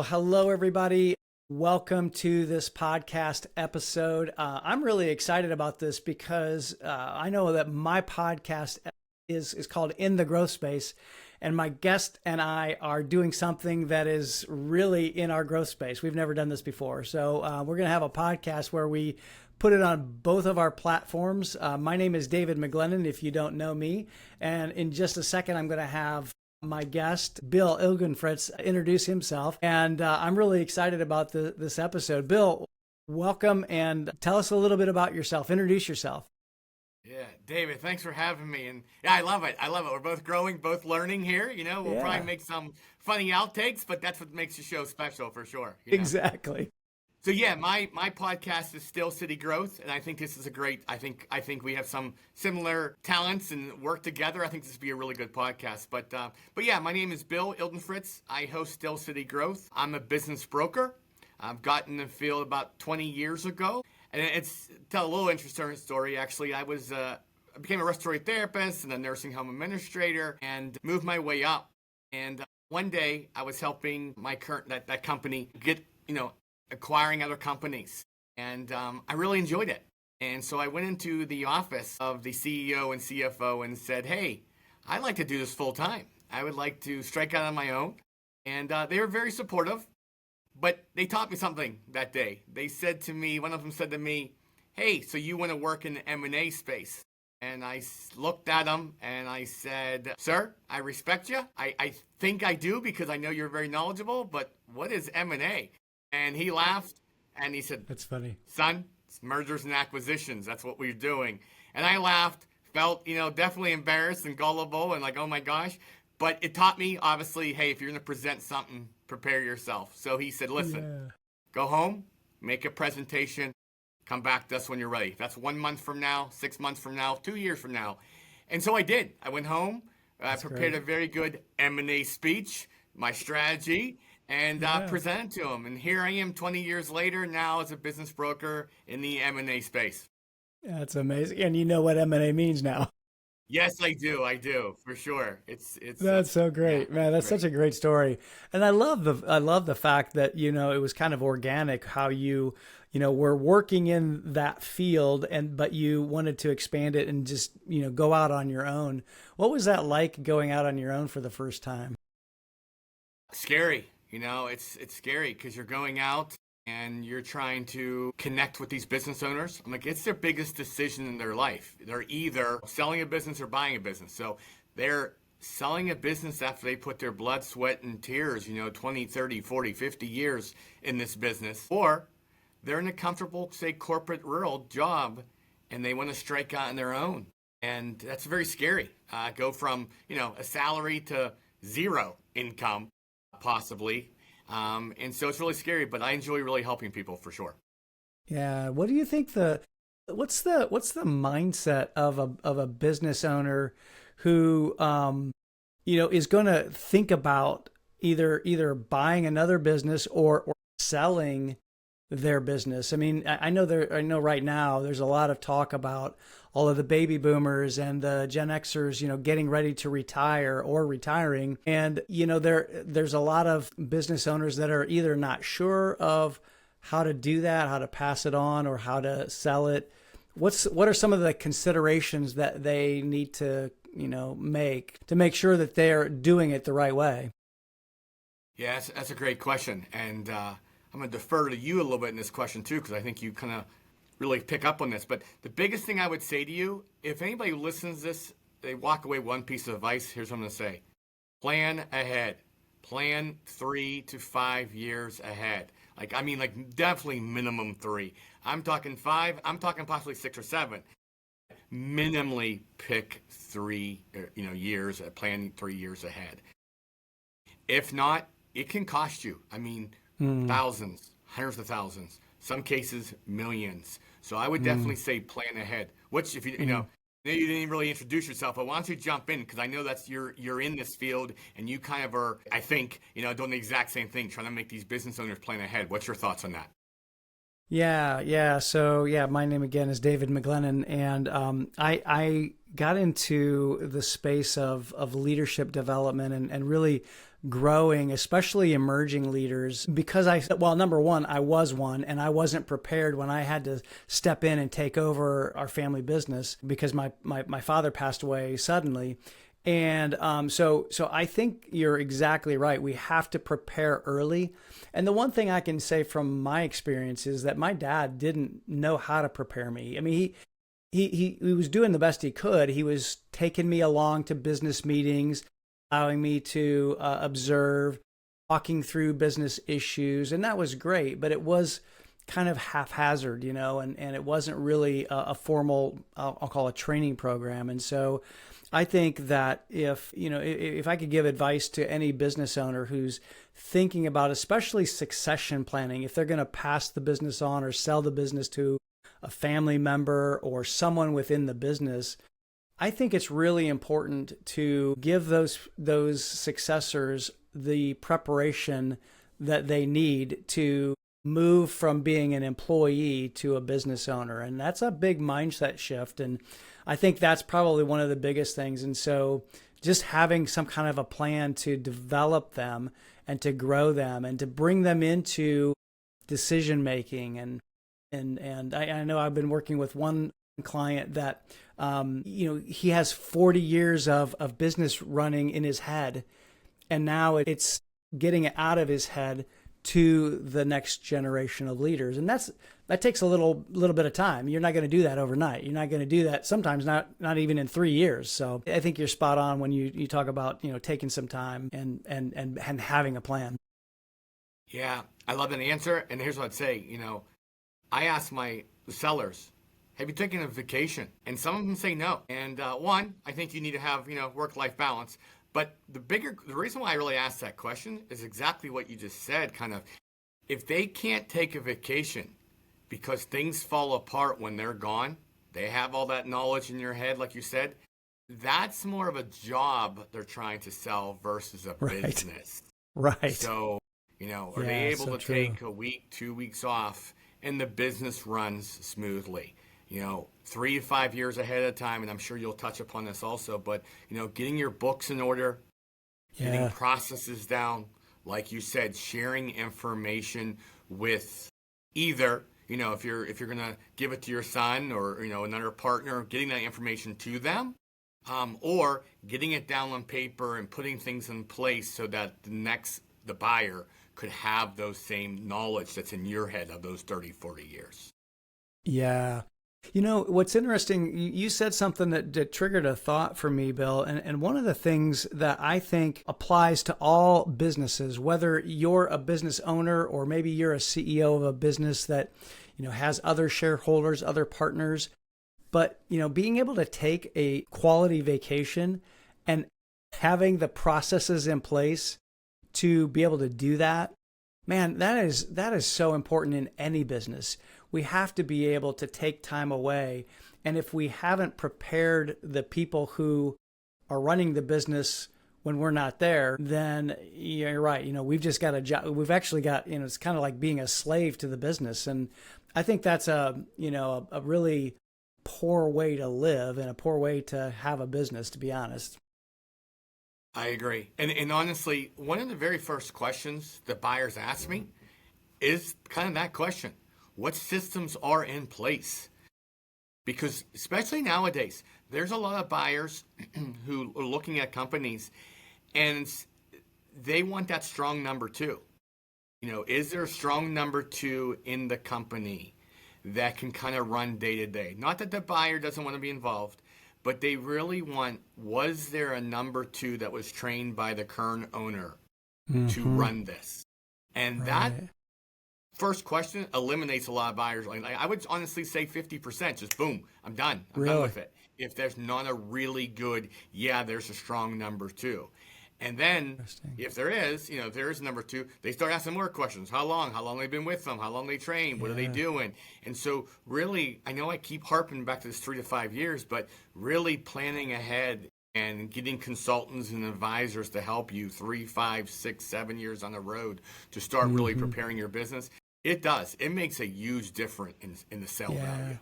Well, hello, everybody. Welcome to this podcast episode. I'm really excited about this because I know that my podcast is called In the Growth Space, and my guest and I are doing something that is really in our growth space. We've never done this before. So we're going to have a podcast where we put it on both of our platforms. My name is David McGlennen, if you don't know me. And in just a second, I'm going to have my guest, Bill Ilgenfritz, introduce himself. And I'm really excited about this episode. Bill, welcome, and tell us a little bit about yourself. Introduce yourself. Yeah, David, thanks for having me. And yeah, I love it. We're both growing, both learning here. We'll probably make some funny outtakes, but that's what makes the show special for sure. Exactly. So yeah, my podcast is Still City Growth, and I think this is a great. I think we have some similar talents and work together. I think this would be a really good podcast. But yeah, my name is Bill Ilgenfritz. I host Still City Growth. I'm a business broker. I've gotten in the field about 20 years ago, and tell a little interesting story. Actually, I became a respiratory therapist and a nursing home administrator, and moved my way up. And one day, I was helping my current that company get acquiring other companies. And I really enjoyed it. And so I went into the office of the CEO and CFO and said, hey, I'd like to do this full time. I would like to strike out on my own. And they were very supportive, but they taught me something that day. One of them said to me, hey, so you want to work in the M&A space? And I looked at him and I said, sir, I respect you. I think I do because I know you're very knowledgeable, but what is M&A? And he laughed, and he said, that's funny. Son, it's mergers and acquisitions. That's what we're doing. And I laughed, felt, definitely embarrassed and gullible and like, oh my gosh. But it taught me, obviously, hey, if you're going to present something, prepare yourself. So he said, listen, go home, make a presentation, come back to us when you're ready. That's 1 month from now, 6 months from now, 2 years from now. And so I did. I went home, prepared a very good M&A speech, my strategy, and present it to him. And here I am 20 years later now as a business broker in the M&A space. That's amazing. And you know what M&A means now. Yes, I do, for sure. It's That's so great, man. That's such a great story. And I love the fact that, it was kind of organic how you were working in that field but you wanted to expand it and just, go out on your own. What was that like going out on your own for the first time? Scary. It's scary because you're going out and you're trying to connect with these business owners. I'm like, it's their biggest decision in their life. They're either selling a business or buying a business. So they're selling a business after they put their blood, sweat, and tears, 20, 30, 40, 50 years in this business. Or they're in a comfortable, say, corporate rural job and they want to strike out on their own. And that's very scary. Go from, a salary to zero income. Possibly. And so it's really scary, but I enjoy really helping people for sure. Yeah. What do you think what's the mindset of a business owner who, is going to think about either buying another business or selling their business? I mean, I know right now there's a lot of talk about all of the baby boomers and the Gen Xers, getting ready to retire or retiring. And, there's a lot of business owners that are either not sure of how to do that, how to pass it on, or how to sell it. What are some of the considerations that they need to, make sure that they're doing it the right way? Yeah, that's a great question. And I'm going to defer to you a little bit in this question too, because I think you kind of really pick up on this. But the biggest thing I would say to you, if anybody who listens to this, they walk away one piece of advice, here's what I'm going to say. Plan ahead. Plan 3 to 5 years ahead. Definitely minimum 3. I'm talking 5. I'm talking possibly 6 or 7. Minimally pick 3, years, plan 3 years ahead. If not, it can cost you. Thousands, hundreds of thousands, some cases millions. So I would definitely say plan ahead. Which, if you didn't even really introduce yourself, but why don't you jump in? Because I know that's you're in this field and you kind of are, I think, doing the exact same thing, trying to make these business owners plan ahead. What's your thoughts on that? Yeah. So my name again is David McGlennen, and I got into the space of leadership development and really growing, especially emerging leaders, because well, number one, I was one and I wasn't prepared when I had to step in and take over our family business because my father passed away suddenly. And so I think you're exactly right. We have to prepare early. And the one thing I can say from my experience is that my dad didn't know how to prepare me. I mean, he was doing the best he could. He was taking me along to business meetings, allowing me to observe, walking through business issues, and that was great. But it was kind of haphazard, and it wasn't really a formal, I'll call it, training program. And so I think that if I could give advice to any business owner who's thinking about, especially succession planning, if they're going to pass the business on or sell the business to a family member or someone within the business, I think it's really important to give those successors the preparation that they need to move from being an employee to a business owner. And that's a big mindset shift. And I think that's probably one of the biggest things. And so just having some kind of a plan to develop them and to grow them and to bring them into decision making. And I know I've been working with one client that, he has 40 years of business running in his head. And now it's getting it out of his head to the next generation of leaders. And that takes a little bit of time. You're not going to do that overnight. You're not going to do that sometimes not even in 3 years. So I think you're spot on when you talk about, taking some time and having a plan. Yeah, I love that answer. And here's what I'd say, I ask my sellers, have you taken a vacation? And some of them say no. And one, I think you need to have, work-life balance. But the reason why I really asked that question is exactly what you just said, kind of, if they can't take a vacation because things fall apart when they're gone, they have all that knowledge in your head, like you said, that's more of a job they're trying to sell versus a business. Right. So, are they able to take a week, 2 weeks off and the business runs smoothly? 3 to 5 years ahead of time, and I'm sure you'll touch upon this also, but, getting your books in order, getting processes down, like you said, sharing information with either, if you're going to give it to your son or, another partner, getting that information to them, or getting it down on paper and putting things in place so that the buyer could have those same knowledge that's in your head of those 30, 40 years. Yeah. What's interesting, you said something that triggered a thought for me, Bill. And one of the things that I think applies to all businesses, whether you're a business owner or maybe you're a CEO of a business that, has other shareholders, other partners, but, being able to take a quality vacation and having the processes in place to be able to do that, man, that is so important in any business. We have to be able to take time away. And if we haven't prepared the people who are running the business when we're not there, then you're right. We've just got a job. We've actually got, it's kind of like being a slave to the business. And I think that's a really poor way to live and a poor way to have a business, to be honest. I agree. And honestly, one of the very first questions that buyers ask me is kind of that question. What systems are in place? Because especially nowadays, there's a lot of buyers who are looking at companies and they want that strong number two. Is there a strong number two in the company that can kind of run day to day? Not that the buyer doesn't want to be involved, but they really want, was there a number two that was trained by the current owner to run this? And that first question eliminates a lot of buyers. Like I would honestly say 50%, just boom, I'm done. I'm done with it. If there's not a really good, there's a strong number two. And then if there is, if there is a number two, they start asking more questions. How long have they been with them? How long they trained? What are they doing? And so really, I know I keep harping back to this 3 to 5 years, but really planning ahead and getting consultants and advisors to help you 3, 5, 6, 7 years on the road to start really preparing your business. It does. It makes a huge difference in the sale value.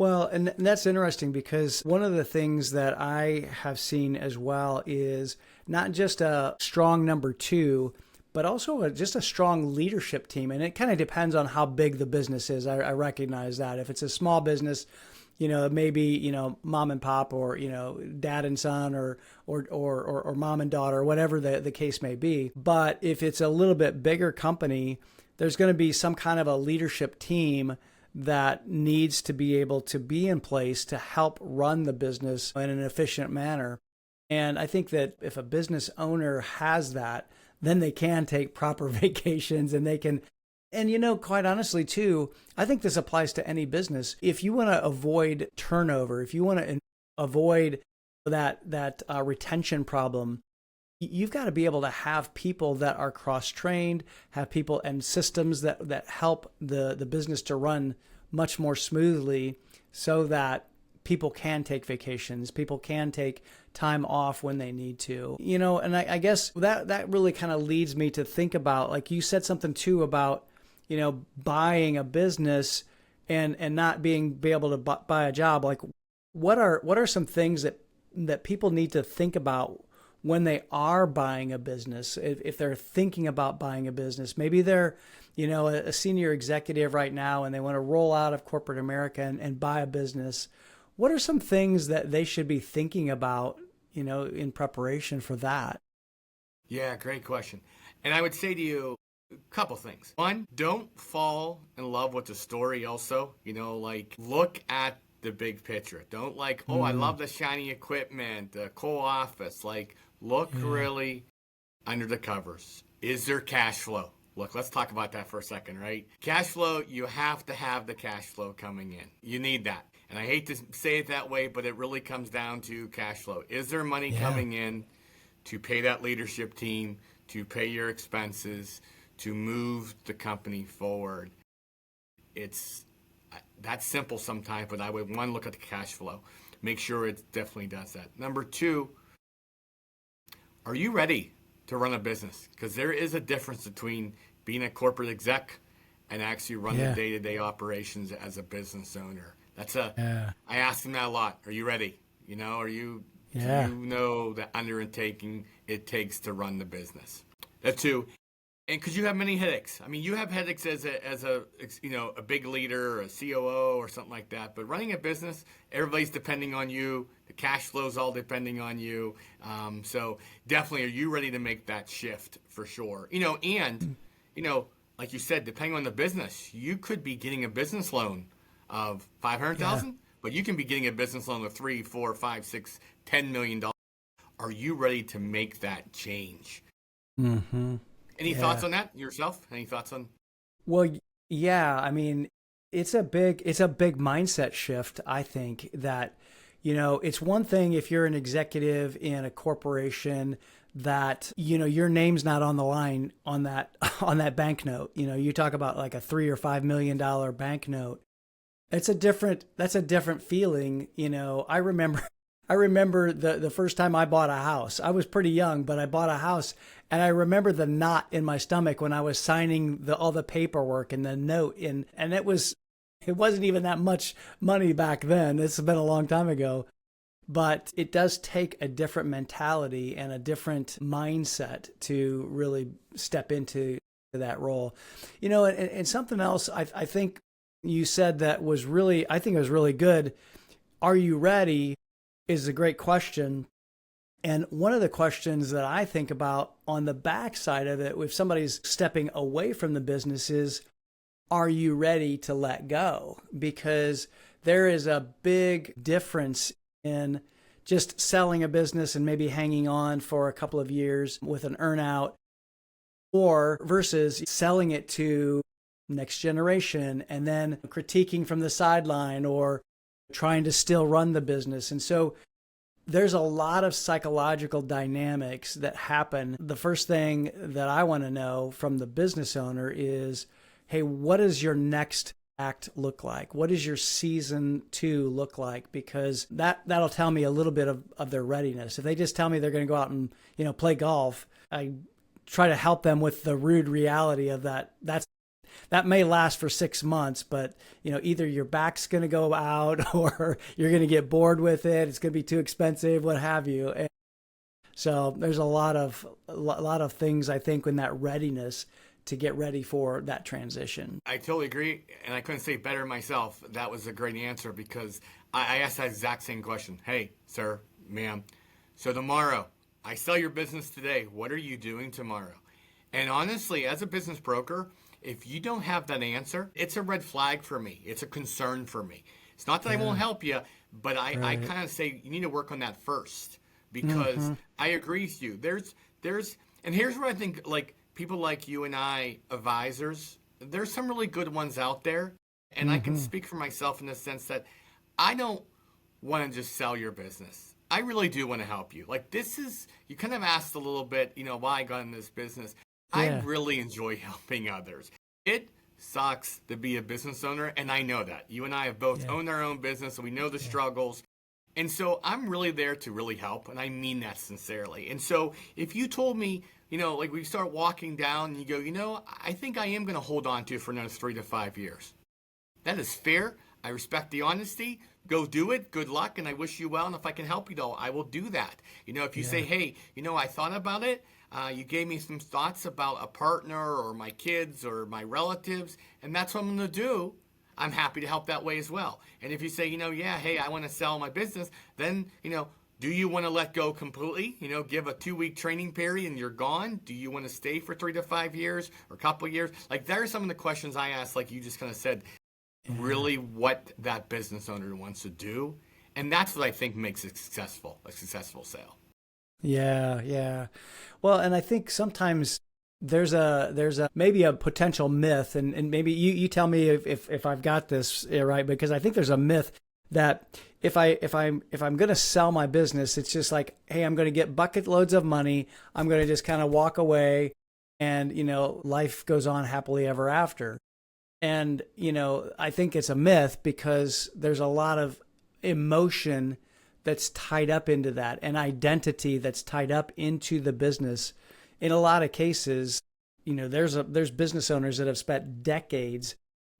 Well, and that's interesting because one of the things that I have seen as well is not just a strong number two, but also just a strong leadership team. And it kind of depends on how big the business is. I recognize that. If it's a small business, maybe, mom and pop, or, dad and son, or mom and daughter, whatever the case may be. But if it's a little bit bigger company, there's going to be some kind of a leadership team that needs to be able to be in place to help run the business in an efficient manner. And I think that if a business owner has that, then they can take proper vacations, and they can, and quite honestly too, I think this applies to any business. If you want to avoid turnover, if you want to avoid that retention problem, you've got to be able to have people that are cross-trained, have people and systems that help the business to run much more smoothly, so that people can take vacations, people can take time off when they need to. And I guess that really kind of leads me to think about, like you said something too about, buying a business and not be able to buy a job. Like what are some things that people need to think about when they are buying a business? If they're thinking about buying a business, maybe they're, a senior executive right now and they want to roll out of corporate America and buy a business. What are some things that they should be thinking about, in preparation for that? Yeah, great question. And I would say to you a couple things. One, don't fall in love with the story also. Like look at the big picture. Don't I love the shiny equipment, the cool office. Like look really under the covers. Is there cash flow? Look, let's talk about that for a second, right? Cash flow, you have to have the cash flow coming in. You need that. And I hate to say it that way, but it really comes down to cash flow. Is there money coming in to pay that leadership team, to pay your expenses, to move the company forward? It's that's simple sometimes, but I would, one, look at the cash flow. Make sure it definitely does that. Number two, are you ready to run a business? Because there is a difference between being a corporate exec and actually run the day-to-day operations as a business owner. I ask them that a lot. Are you ready? Do you know the undertaking it takes to run the business? That too. And because you have many headaches. I mean, you have headaches as a big leader, or a COO, or something like that. But running a business, everybody's depending on you. The cash flow's all depending on you. So definitely, are you ready to make that shift for sure? Like you said, depending on the business, you could be getting a business loan of $500,000, but you can be getting a business loan of $3, 4, 5, 6, $10 million. Are you ready to make that change? Mm-hmm. Any thoughts on that yourself? Any thoughts on? Well, yeah. I mean, it's a big mindset shift. I think that, it's one thing if you're an executive in a corporation that, your name's not on the line on that banknote. You talk about like a $3 or $5 million banknote. That's a different feeling. I remember the first time I bought a house. I was pretty young, but I bought a house, and I remember the knot in my stomach when I was signing all the paperwork and the note. And it wasn't even that much money back then. It's been a long time ago. But it does take a different mentality and a different mindset to really step into that role. And something else I think you said that was really, I think it was really good. Are you ready is a great question. And one of the questions that I think about on the backside of it, if somebody's stepping away from the business, is, are you ready to let go? Because there is a big difference in just selling a business and maybe hanging on for a couple of years with an earnout, or versus selling it to next generation and then critiquing from the sideline or trying to still run the business. And so there's a lot of psychological dynamics that happen. The first thing that I want to know from the business owner is, hey, what does your next act look like? What does your season 2 look like? Because that'll tell me a little bit of their readiness. If they just tell me they're going to go out and, play golf, I try to help them with the rude reality of that. that may last for 6 months, but either your back's going to go out or you're going to get bored with it. It's going to be too expensive, what have you. And so there's a lot of things, I think, in that readiness to get ready for that transition. I totally agree, and I couldn't say it better myself. That was a great answer because I asked that exact same question. Hey, sir, ma'am, so tomorrow, I sell your business today. What are you doing tomorrow? And honestly, as a business broker, if you don't have that answer, it's a red flag for me. It's a concern for me. It's not that I won't help you, but I kind of say you need to work on that first because I agree with you. And here's where I think like people like you and I, advisors, there's some really good ones out there. And I can speak for myself in the sense that I don't want to just sell your business. I really do want to help you. Like you kind of asked a little bit, why I got in this business. Yeah. I really enjoy helping others. It sucks to be a business owner, and I know that. You and I have both owned our own business, so we know the struggles. And so I'm really there to really help, and I mean that sincerely. And so if you told me, like we start walking down and you go, I think I am going to hold on to it for another 3 to 5 years. That is fair. I respect the honesty. Go do it. Good luck, and I wish you well. And if I can help you, though, I will do that. If you say, hey, I thought about it. You gave me some thoughts about a partner or my kids or my relatives, and that's what I'm going to do. I'm happy to help that way as well. And if you say, hey, I want to sell my business, then, do you want to let go completely? Give a 2-week training period and you're gone? Do you want to stay for 3 to 5 years or a couple of years? Like, there are some of the questions I asked, like you just kind of said, really what that business owner wants to do. And that's what I think makes it a successful sale. Yeah. Well, and I think sometimes there's maybe a potential myth, and maybe you tell me if I've got this right, because I think there's a myth that if I'm going to sell my business, it's just like, hey, I'm going to get bucket loads of money. I'm going to just kind of walk away and, life goes on happily ever after. And, I think it's a myth because there's a lot of emotion that's tied up into that and identity that's tied up into the business. In a lot of cases, there's business owners that have spent decades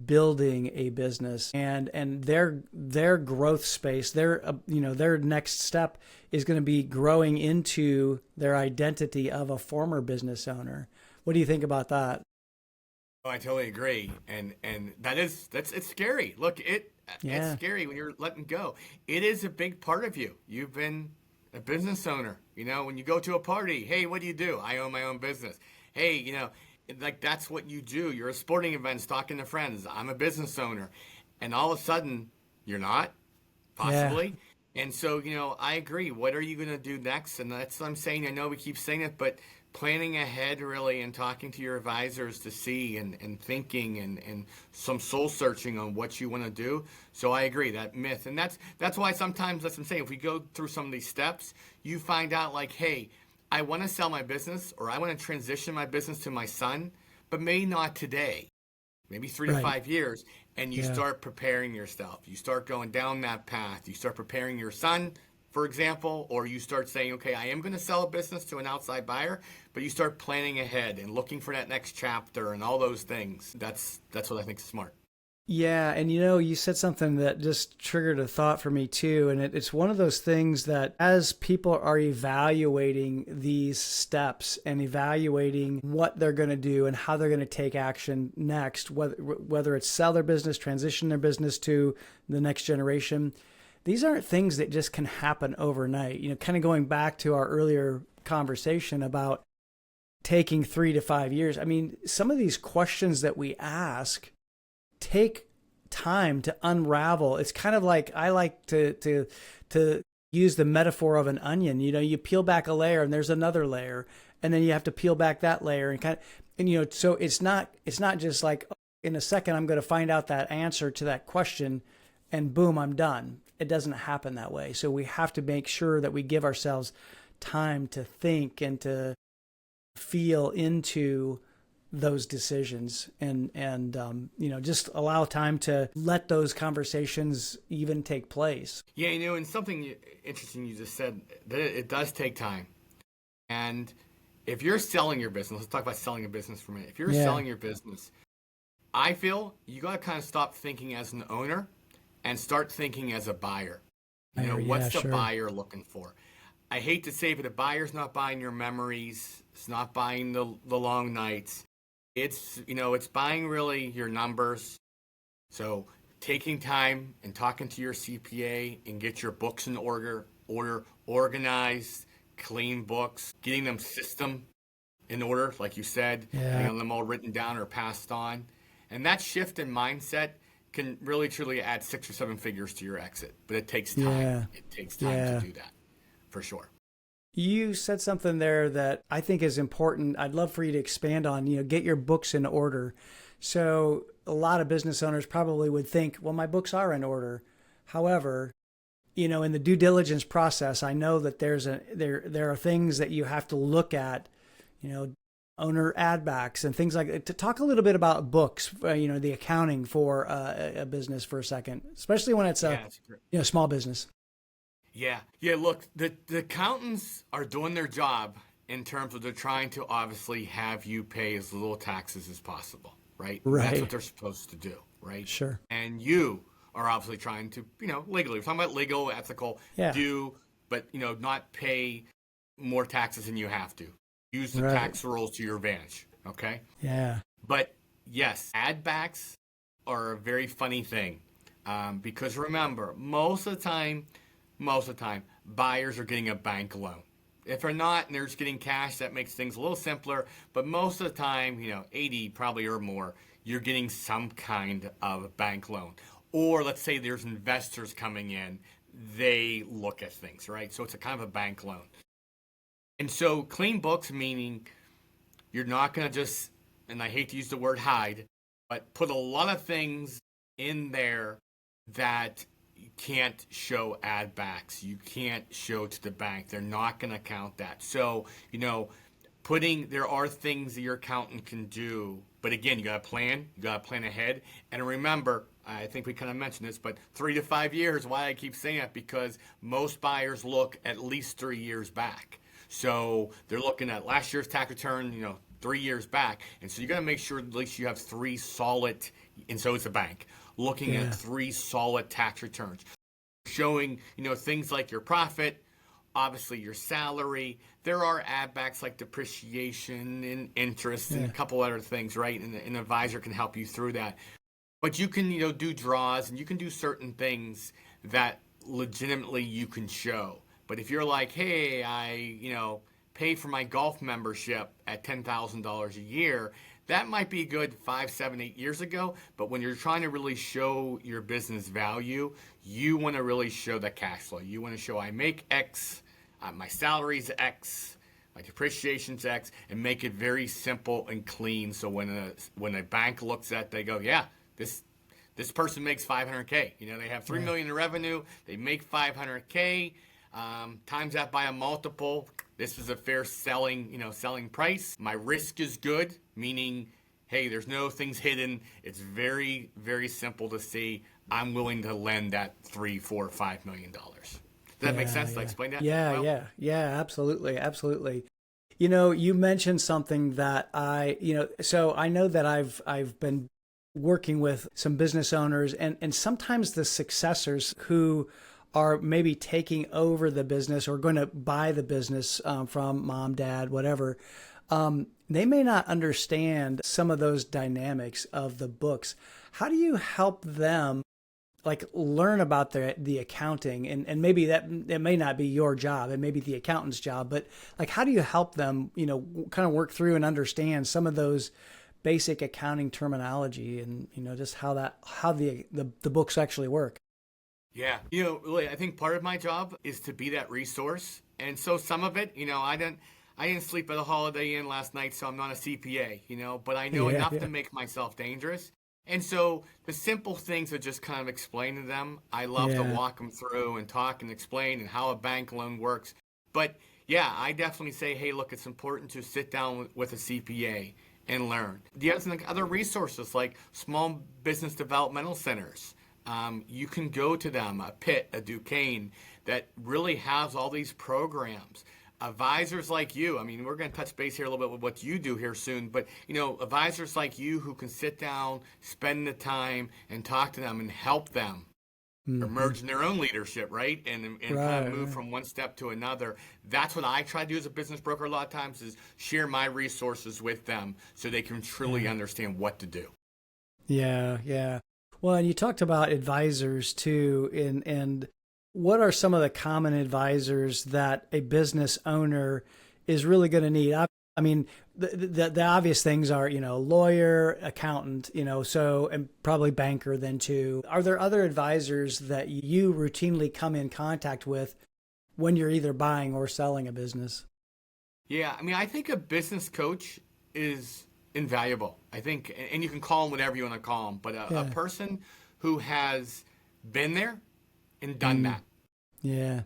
building a business, and their growth space, their next step is going to be growing into their identity of a former business owner. What do you think about that? Oh, I totally agree, and it's scary. Look, it's scary when you're letting go. It is a big part of you. You've been a business owner. When you go to a party, hey, what do? I own my own business. Hey, like that's what you do. You're at sporting events, talking to friends. I'm a business owner, and all of a sudden, you're not, possibly. Yeah. And so, I agree. What are you going to do next? And that's what I'm saying. I know we keep saying it, but planning ahead really and talking to your advisors to see and thinking and some soul searching on what you want to do. So I agree, that myth. And that's why sometimes, that's what I'm saying, if we go through some of these steps, you find out like, hey, I want to sell my business or I want to transition my business to my son, but maybe not today, maybe 3 to 5 years. And you start preparing yourself. You start going down that path. You start preparing your son, for example, or you start saying, okay, I am going to sell a business to an outside buyer, but you start planning ahead and looking for that next chapter and all those things. That's what I think is smart. Yeah. And you said something that just triggered a thought for me too. And it's one of those things that as people are evaluating these steps and evaluating what they're going to do and how they're going to take action next, whether it's sell their business, transition their business to the next generation, these aren't things that just can happen overnight. Kind of going back to our earlier conversation about taking 3 to 5 years. I mean, some of these questions that we ask take time to unravel. It's kind of like, I like to use the metaphor of an onion. You peel back a layer and there's another layer, and then you have to peel back that layer and so it's not just like in a second I'm going to find out that answer to that question and boom, I'm done. It doesn't happen that way. So we have to make sure that we give ourselves time to think and to feel into those decisions and just allow time to let those conversations even take place. Yeah, and something interesting you just said, that it does take time. And if you're selling your business, let's talk about selling a business for a minute. If you're selling your business, I feel you got to kind of stop thinking as an owner and start thinking as a buyer. Yeah, What's the sure. buyer looking for? I hate to say, but the buyer's not buying your memories. It's not buying the long nights. It's buying really your numbers. So taking time and talking to your CPA and get your books in order, organized, clean books, getting them system in order, like you said, Yeah. getting them all written down or passed on. And that shift in mindset can really truly add 6 or 7 figures to your exit. But it takes time. Yeah. It takes time to Yeah. do that, for sure. You said something there that I think is important. I'd love for you to expand on, get your books in order. So a lot of business owners probably would think, well, my books are in order. However, in the due diligence process, I know that there are things that you have to look at, owner add backs and things like that. To talk a little bit about books, the accounting for a business for a second, especially when it's a Yeah, it's great. small business. Yeah. Yeah, look, the accountants are doing their job in terms of they're trying to obviously have you pay as little taxes as possible, right? And that's what Right. they're supposed to do, right? Sure. And you are obviously trying to, legally, we're talking about legal, ethical, Yeah. do, but, not pay more taxes than you have to. Use the Right. tax rules to your advantage, okay? Yeah. But yes, add backs are a very funny thing because remember, most of the time, buyers are getting a bank loan. If they're not and they're just getting cash, that makes things a little simpler. But most of the time, 80 probably or more, you're getting some kind of bank loan. Or let's say there's investors coming in, they look at things, right? So it's a kind of a bank loan. And so clean books meaning you're not going to just, and I hate to use the word hide, but put a lot of things in there that you can't show add backs. You can't show to the bank. They're not going to count that. So, there are things that your accountant can do. But again, you got to plan ahead. And remember, I think we kind of mentioned this, but 3 to 5 years, why I keep saying that, because most buyers look at least 3 years back. So they're looking at last year's tax return, 3 years back. And so you got to make sure at least you have 3 solid, and so is the bank, looking Yeah. at 3 solid tax returns, showing, things like your profit, obviously your salary. There are add backs like depreciation and interest and a Yeah. couple other things, right? And an advisor can help you through that. But you can, do draws and you can do certain things that legitimately you can show. But if you're like, hey, pay for my golf membership at $10,000 a year, that might be good 5, 7, 8 years ago. But when you're trying to really show your business value, you want to really show the cash flow. You want to show I make X, my salary's X, my depreciation's X, and make it very simple and clean. So when a bank looks at it, they go, yeah, this person makes 500K. They have 3 million in revenue. They make 500K. Times that by a multiple. This is a fair selling price. My risk is good, meaning, hey, there's no things hidden. It's very, very simple to see. I'm willing to lend that $3, $4, $5 million. Does that make sense? Did I explain that Yeah, well? yeah, absolutely, absolutely. You mentioned something that so I know that I've been working with some business owners and sometimes the successors who are maybe taking over the business or going to buy the business from mom, dad, whatever. They may not understand some of those dynamics of the books. How do you help them like learn about the accounting and maybe that it may not be your job, it may be the accountant's job, but like how do you help them, kind of work through and understand some of those basic accounting terminology and just how the books actually work? Yeah. Really, I think part of my job is to be that resource. And so some of it, I didn't sleep at a Holiday Inn last night, so I'm not a CPA, but I know Yeah, enough yeah, to make myself dangerous. And so the simple things that just kind of explain to them, I love to yeah, walk them through and talk and explain and how a bank loan works. But yeah, I definitely say, hey, look, it's important to sit down with a CPA and learn. The other resources like small business developmental centers. You can go to them, a Pitt, a Duquesne, that really has all these programs. advisors like you, I mean, we're going to touch base here a little bit with what you do here soon, but advisors like you who can sit down, spend the time, and talk to them and help them emerge in their own leadership, right? And kind of move from one step to another. That's what I try to do as a business broker a lot of times, is share my resources with them so they can truly understand what to do. Yeah, yeah. Well, and you talked about advisors too, and what are some of the common advisors that a business owner is really going to need? I mean, the obvious things are, lawyer, accountant, so, and probably banker then too. Are there other advisors that you routinely come in contact with when you're either buying or selling a business? Yeah, I mean, I think a business coach is invaluable. I think, and you can call them whatever you want to call them, but a person who has been there and done that. Yeah.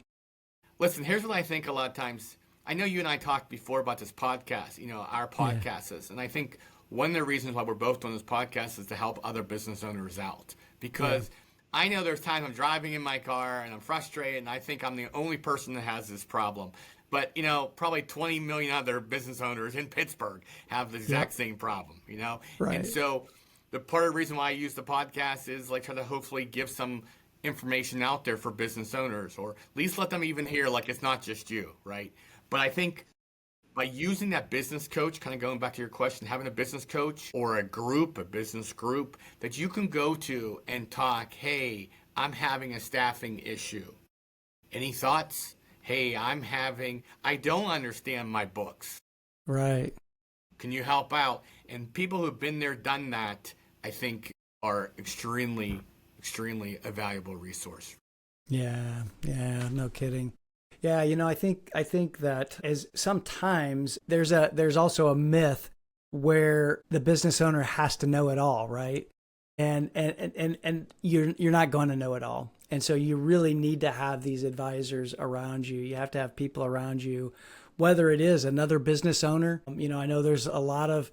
Listen, here's what I think a lot of times. I know you and I talked before about this podcast, our podcasts. And I think one of the reasons why we're both doing this podcast is to help other business owners out. Because I know there's times I'm driving in my car and I'm frustrated and I think I'm the only person that has this problem. But, probably 20 million other business owners in Pittsburgh have the exact same problem, Right. And so the part of the reason why I use the podcast is like try to hopefully give some information out there for business owners, or at least let them even hear like it's not just you, right? But I think by using that business coach, kind of going back to your question, having a business coach or a business group that you can go to and talk, hey, I'm having a staffing issue. Any thoughts? Hey, I don't understand my books. Right. Can you help out? And people who've been there, done that, I think are extremely a valuable resource. Yeah, no kidding. Yeah, I think that as sometimes there's also a myth where the business owner has to know it all, right? And you're not going to know it all. And so you really need to have these advisors around you. You have to have people around you, whether it is another business owner. I know there's a lot of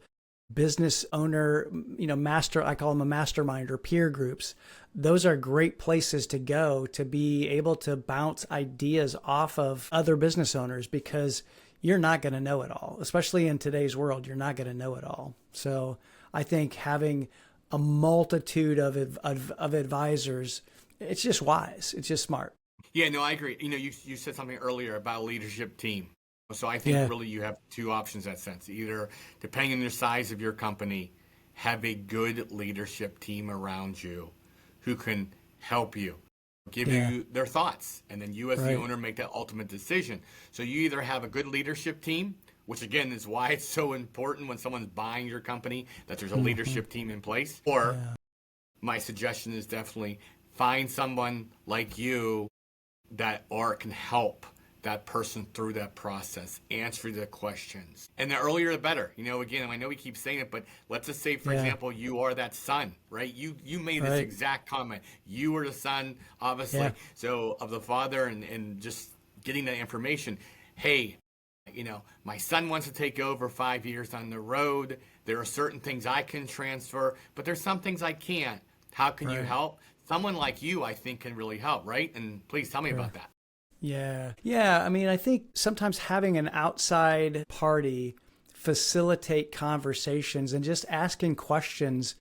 business owner, I call them a mastermind or peer groups. Those are great places to go to be able to bounce ideas off of other business owners, because you're not going to know it all, especially in today's world. You're not going to know it all. So I think having a multitude of advisors, it's just wise. It's just smart. Yeah, no, I agree. You said something earlier about a leadership team. So I think really you have two options in that sense. Either, depending on the size of your company, have a good leadership team around you who can help you, give you their thoughts, and then you as the owner make that ultimate decision. So you either have a good leadership team, which again is why it's so important when someone's buying your company that there's a leadership team in place. Or my suggestion is definitely find someone like you that can help that person through that process, answer the questions. And the earlier the better. Again, I know we keep saying it, but let's just say, for example, you are that son, right? You made this exact comment. You were the son, obviously, so of the father, and just getting that information. Hey, my son wants to take over 5 years on the road. There are certain things I can transfer, but there's some things I can't. How can you help? Someone like you, I think, can really help, right? And please tell me about that. Yeah. I mean, I think sometimes having an outside party facilitate conversations and just asking questions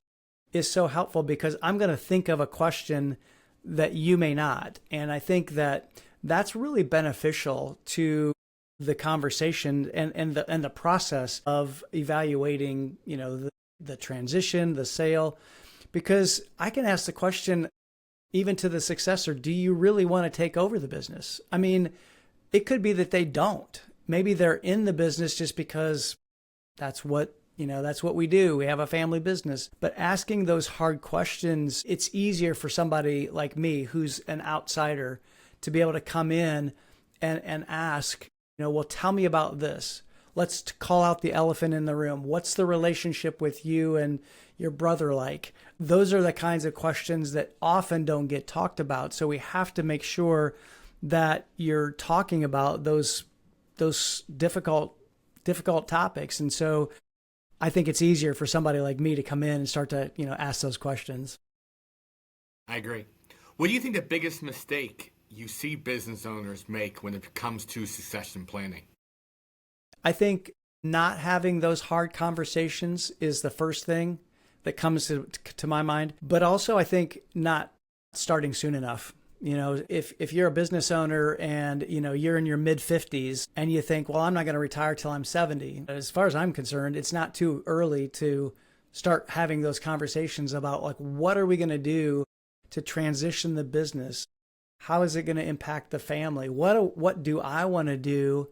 is so helpful, because I'm going to think of a question that you may not. And I think that that's really beneficial to the conversation and the process of evaluating, the transition, the sale, because I can ask the question, even to the successor, do you really want to take over the business? I mean, it could be that they don't. Maybe they're in the business just because that's what we do. We have a family business. But asking those hard questions, it's easier for somebody like me, who's an outsider, to be able to come in and ask, well, tell me about this. Let's call out the elephant in the room. What's the relationship with you and your brother like? Those are the kinds of questions that often don't get talked about. So we have to make sure that you're talking about those difficult topics. And so I think it's easier for somebody like me to come in and start to, ask those questions. I agree. What do you think the biggest mistake you see business owners make when it comes to succession planning? I think not having those hard conversations is the first thing that comes to my mind. But also, I think not starting soon enough. If you're a business owner and, you're in your mid 50s and you think, well, I'm not going to retire till I'm 70. As far as I'm concerned, it's not too early to start having those conversations about like, what are we going to do to transition the business? How is it going to impact the family? What do I want to do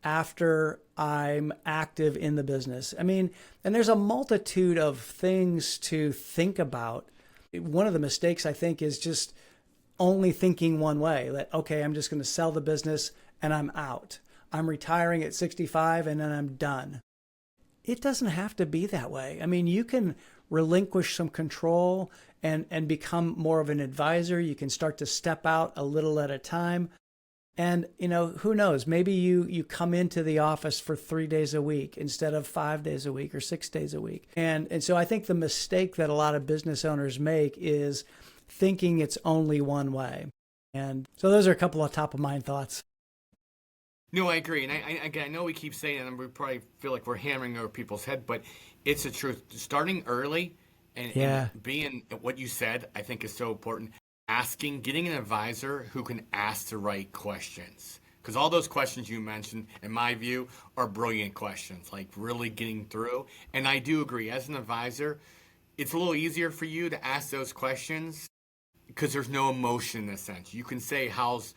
after I'm active in the business? I mean, and there's a multitude of things to think about. One of the mistakes I think is just only thinking one way, that, okay, I'm just going to sell the business and I'm out. I'm retiring at 65 and then I'm done. It doesn't have to be that way. I mean, you can relinquish some control and become more of an advisor. You can start to step out a little at a time. And, who knows, maybe you come into the office for 3 days a week instead of 5 days a week or 6 days a week. And so I think the mistake that a lot of business owners make is thinking it's only one way. And so those are a couple of top of mind thoughts. No, I agree. And I know we keep saying it and we probably feel like we're hammering over people's head, but it's the truth. Starting early and being what you said, I think is so important. Getting an advisor who can ask the right questions. Because all those questions you mentioned, in my view, are brilliant questions, like really getting through. And I do agree, as an advisor, it's a little easier for you to ask those questions because there's no emotion in a sense. You can say, how's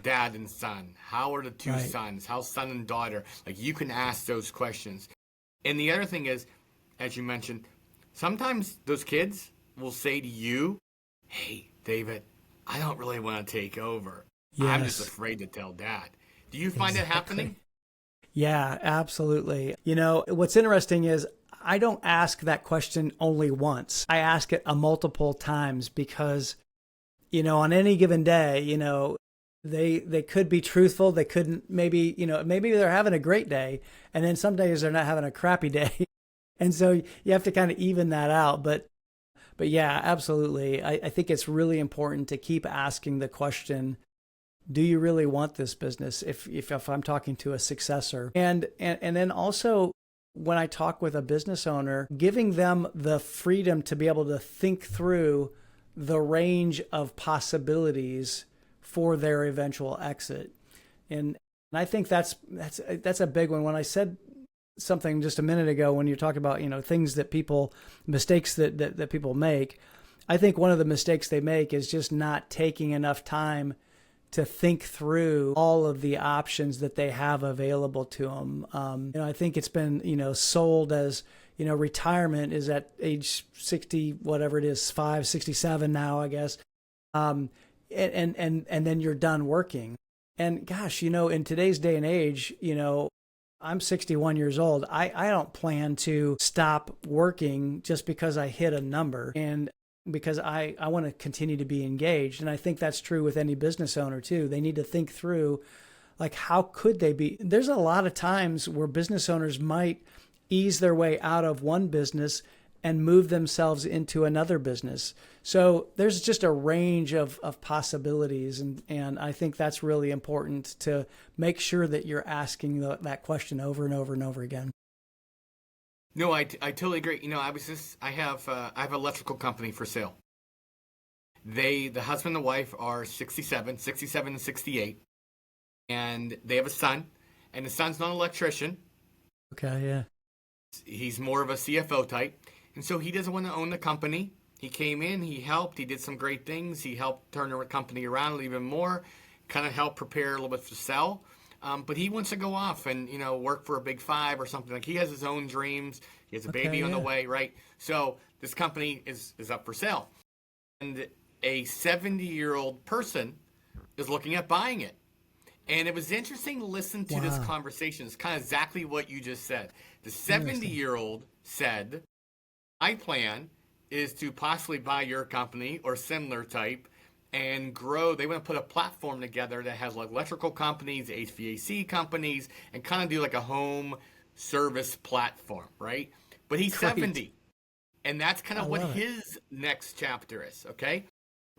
dad and son? How are the two sons? How's son and daughter? Like, you can ask those questions. And the other thing is, as you mentioned, sometimes those kids will say to you, hey, David, I don't really want to take over. Yes. I'm just afraid to tell dad. Do you find it happening? Yeah, absolutely. What's interesting is I don't ask that question only once. I ask it a multiple times because, on any given day, they could be truthful. They couldn't, maybe they're having a great day. And then some days they're not having a crappy day. And so you have to kind of even that out. But yeah, absolutely. I think it's really important to keep asking the question, do you really want this business? If I'm talking to a successor, and then also when I talk with a business owner, giving them the freedom to be able to think through the range of possibilities for their eventual exit. And I think that's a big one. When I said something just a minute ago, when you talk about, things that mistakes that people make, I think one of the mistakes they make is just not taking enough time to think through all of the options that they have available to them. I think it's been, sold as, retirement is at age 60, whatever it is, 67 now, I guess. And then you're done working. And gosh, in today's day and age, I'm 61 years old. I don't plan to stop working just because I hit a number. And because I want to continue to be engaged. And I think that's true with any business owner too. They need to think through, like, how could they be? There's a lot of times where business owners might ease their way out of one business and move themselves into another business. So there's just a range of possibilities. And I think that's really important to make sure that you're asking that question over and over and over again. No, I totally agree. I have an electrical company for sale. The husband and the wife are 67 and 68, and they have a son, and the son's not an electrician. Okay, yeah. He's more of a CFO type, and so he doesn't want to own the company. He came in, he helped, he did some great things. He helped turn the company around even more, kind of helped prepare a little bit to sell. But he wants to go off and, work for a big five or something. Like, he has his own dreams. He has a baby on the way, right? So this company is up for sale. And a 70-year-old person is looking at buying it. And it was interesting to listen to this conversation. It's kind of exactly what you just said. The 70-year-old said, my plan is to possibly buy your company or similar type and grow. They want to put a platform together that has like electrical companies, HVAC companies, and kind of do like a home service platform, right? But he's Great. 70, and that's kind of what his next chapter is, okay?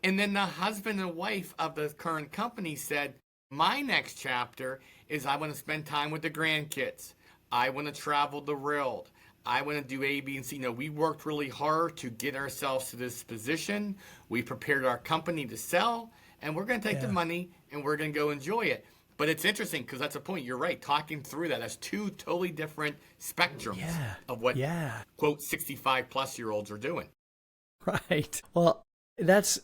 And then the husband and wife of the current company said, My next chapter is I want to spend time with the grandkids. I want to travel the world. I want to do A, B, and C. We worked really hard to get ourselves to this position. We prepared our company to sell, and we're going to take the Yeah. money and we're going to go enjoy it. But it's interesting because that's a point. You're right. Talking through that as two totally different spectrums Yeah. of what, Yeah. quote, 65 plus year olds are doing. Right. Well, that's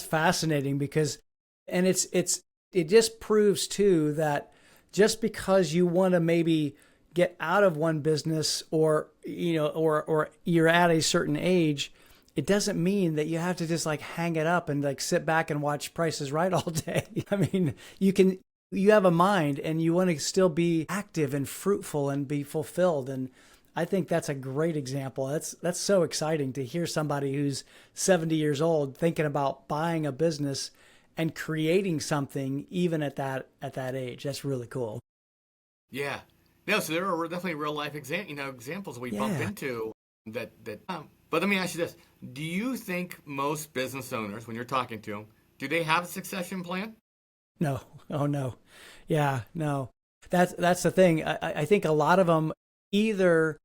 fascinating because, and it just proves too that just because you want to maybe get out of one business, or or you're at a certain age, it doesn't mean that you have to just like hang it up and like sit back and watch Price is Right all day. I mean, you have a mind and you want to still be active and fruitful and be fulfilled. And I think that's a great example. That's so exciting to hear somebody who's 70 years old thinking about buying a business and creating something even at that age. That's really cool. Yeah. No, so there are definitely real life examples we bump Yeah. into that. But let me ask you this: do you think most business owners, when you're talking to them, do they have a succession plan? No. Oh no. Yeah, no. That's the thing. I think a lot of them either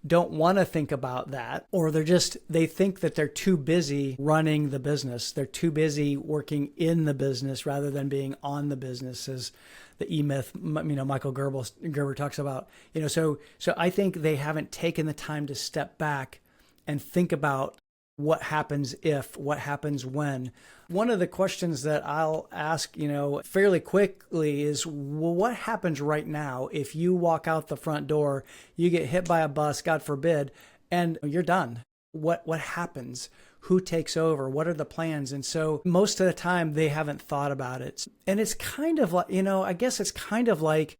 don't want to think about that, or they think that they're too busy running the business. They're too busy working in the business rather than being on the business, as the E-Myth, Michael Gerber talks about. So I think they haven't taken the time to step back and think about what happens what happens when. One of the questions that I'll ask, fairly quickly is, well, what happens right now if you walk out the front door, you get hit by a bus, God forbid, and you're done? What happens? Who takes over? What are the plans? And so most of the time they haven't thought about it. And it's kind of like, I guess it's kind of like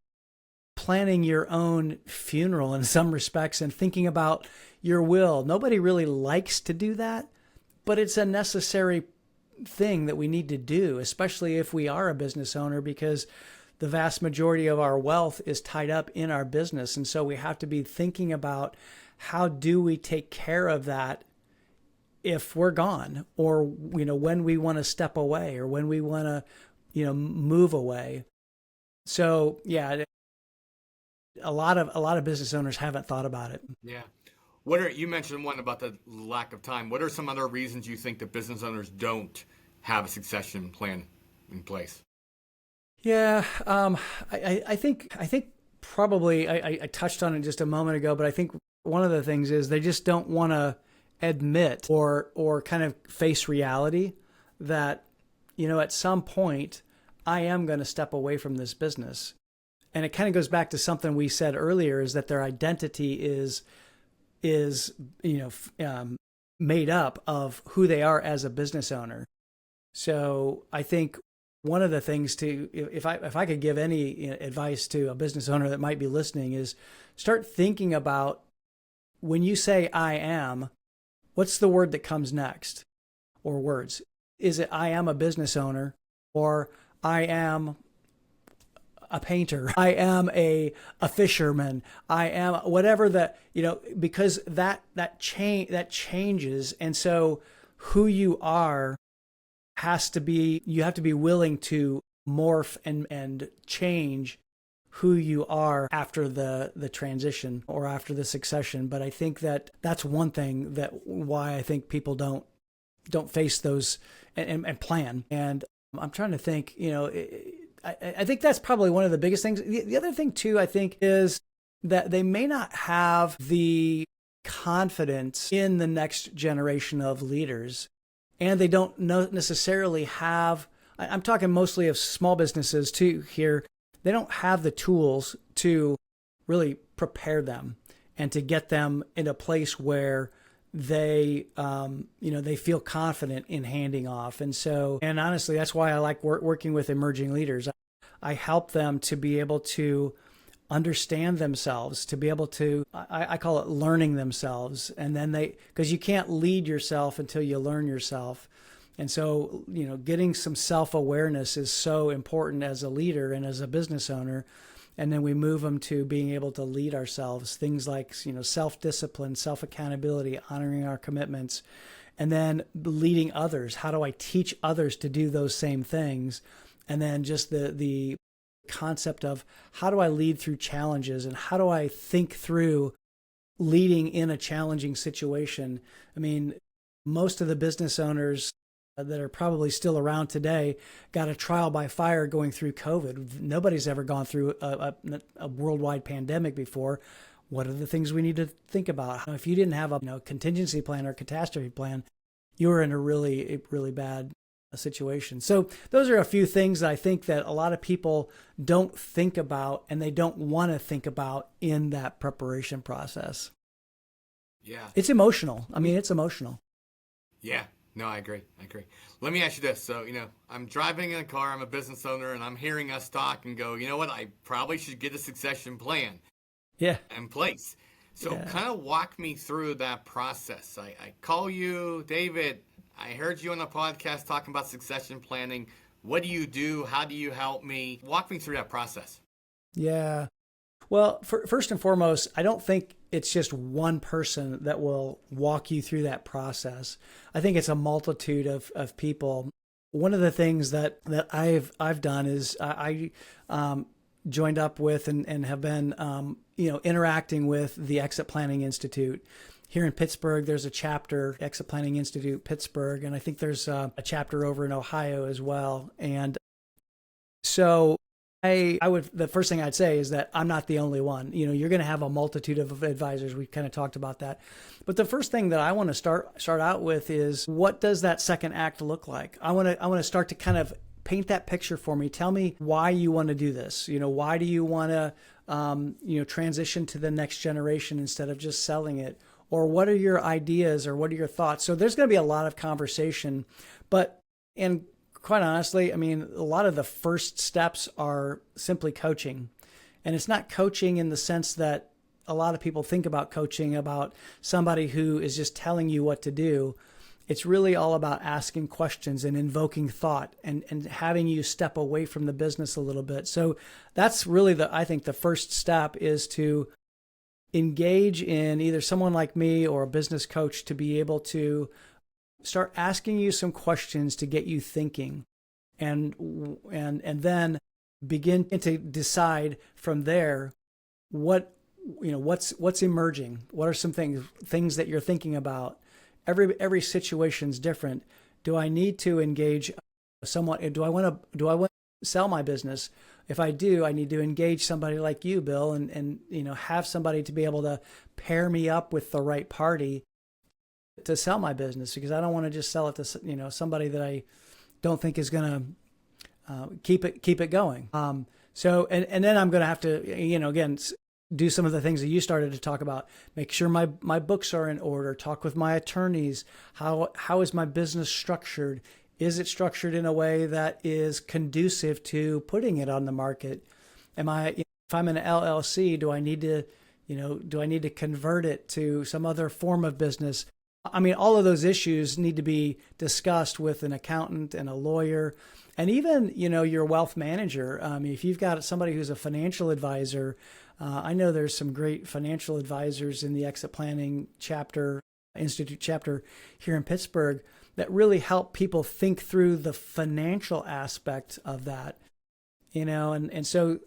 planning your own funeral in some respects and thinking about your will. Nobody really likes to do that, but it's a necessary thing that we need to do, especially if we are a business owner, because the vast majority of our wealth is tied up in our business. And so we have to be thinking about, how do we take care of that if we're gone, or when we want to step away, or when we want to move away. So yeah, a lot of business owners haven't thought about it. Yeah. You mentioned one about the lack of time. What are some other reasons you think that business owners don't have a succession plan in place? Yeah, I think probably I touched on it just a moment ago, but I think one of the things is they just don't want to admit or kind of face reality that at some point I am going to step away from this business. And it kind of goes back to something we said earlier, is that their identity is made up of who they are as a business owner. So I think one of the things if I could give any advice to a business owner that might be listening, is start thinking about, when you say I am, what's the word that comes next, or words? Is it I am a business owner, or I am a painter, I am a fisherman, I am whatever because that changes. And so who you are you have to be willing to morph and change who you are after the transition or after the succession. But I think that's one thing why I think people don't face those and plan. And I'm trying to think, I think that's probably one of the biggest things. The other thing too, I think, is that they may not have the confidence in the next generation of leaders, and they don't necessarily have, I'm talking mostly of small businesses too here, they don't have the tools to really prepare them and to get them in a place where they they feel confident in handing off. And honestly, that's why I like working with emerging leaders. I help them to be able to understand themselves, to be able to, I call it learning themselves. And then because you can't lead yourself until you learn yourself. And so, getting some self-awareness is so important as a leader and as a business owner. And then we move them to being able to lead ourselves, things like, self-discipline, self-accountability, honoring our commitments, and then leading others. How do I teach others to do those same things? and then just the concept of how do I lead through challenges and how do I think through leading in a challenging situation. I mean, most of the business owners that are probably still around today got a trial by fire going through COVID. Nobody's ever gone through a worldwide pandemic before. What are the things we need to think about? If you didn't have a contingency plan or catastrophe plan, you were in a really bad situation. So those are a few things that I think that a lot of people don't think about, and they don't want to think about in that preparation process. Yeah. It's emotional. I mean, it's emotional. Yeah. No, I agree. Let me ask you this. So, I'm driving in a car, I'm a business owner, and I'm hearing us talk and go, you know what, I probably should get a succession plan in place. So kind of walk me through that process. I call you, David, I heard you on the podcast talking about succession planning. What do you do? How do you help me? Walk me through that process. Yeah. Well, first and foremost, I don't think it's just one person that will walk you through that process. I think it's a multitude of people. One of the things that I've done is I joined up with and have been interacting with the Exit Planning Institute. Here in Pittsburgh, there's a chapter, Exit Planning Institute Pittsburgh, and I think there's a chapter over in Ohio as well. And so the first thing I'd say is that I'm not the only one. You're going to have a multitude of advisors. We kind of talked about that. But the first thing that I want to start out with is, what does that second act look like? I want to start to kind of paint that picture for me. Tell me why you want to do this. Why do you want to transition to the next generation instead of just selling it? Or what are your ideas, or what are your thoughts? So there's going to be a lot of conversation, and quite honestly, I mean, a lot of the first steps are simply coaching. And it's not coaching in the sense that a lot of people think about coaching, about somebody who is just telling you what to do. It's really all about asking questions and invoking thought and having you step away from the business a little bit. So that's really I think the first step is to engage in either someone like me or a business coach to be able to start asking you some questions to get you thinking, and then begin to decide from there what's emerging. What are some things that you're thinking about? Every situation's different. Do I need to engage someone? Do I want to sell my business? If I do, I need to engage somebody like you, Bill, and have somebody to be able to pair me up with the right party to sell my business, because I don't want to just sell it to somebody that I don't think is going to keep it going. So then I'm going to have to again do some of the things that you started to talk about. Make sure my books are in order. Talk with my attorneys. How is my business structured? Is it structured in a way that is conducive to putting it on the market? If I'm an LLC, do I need to convert it to some other form of business? I mean, all of those issues need to be discussed with an accountant and a lawyer, and even, your wealth manager. If you've got somebody who's a financial advisor, I know there's some great financial advisors in the Exit Planning Institute chapter here in Pittsburgh that really help people think through the financial aspect of that, and so